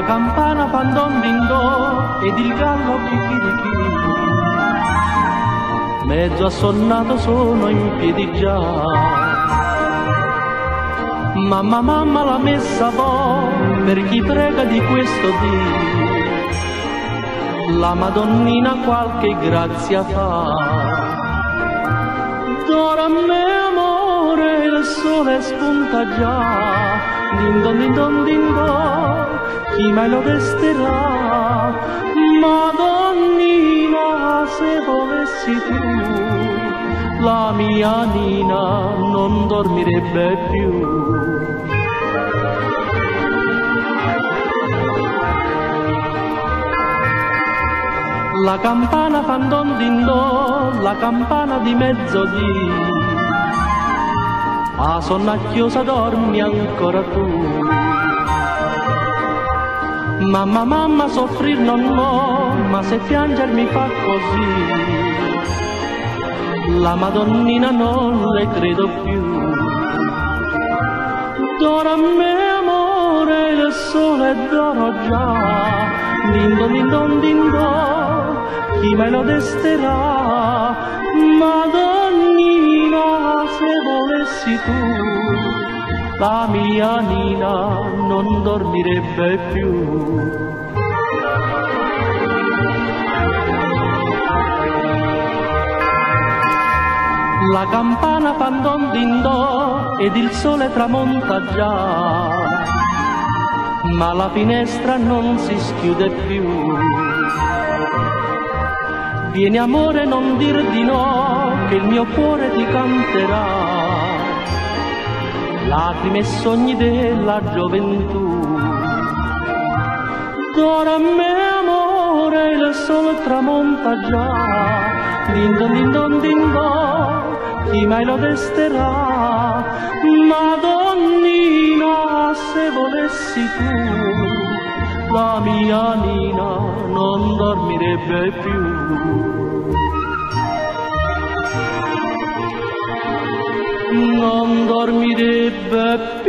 La campana fa don din do ed il gallo chicchirichì. Mezzo assonnato sono in piedi già. Mamma, mamma la messa va per chi prega di questo dì. La Madonnina qualche grazia fa. D'ora me amore il sole spunta già. Din don din don din don, chi mai lo desterà? Madonnina, se volessi tu, la mia Nina non dormirebbe più. La campana fa don din do, la campana di mezzodì. Ah, sonnacchiosa dormi ancora tu. Mamma, mamma, soffrir non mo, ma se pianger mi fa così. La Madonnina non le credo più. D'ora me amore il sole d'oro già. Din don din don din don, chi mai lo desterà? Madonnina, se volessi tu, la mia Nina non dormirebbe più. La campana fa don din do ed il sole tramonta già, ma la finestra non si schiude più. Vieni amore, non dir di no, che il mio cuore ti canterà lacrime e sogni della gioventù. D'ora me amore il sole tramonta già. Din don din don din don, chi mai lo desterà? Madonnina, se volessi tu, la mia Nina non dormirebbe più. Non dormirebbe più.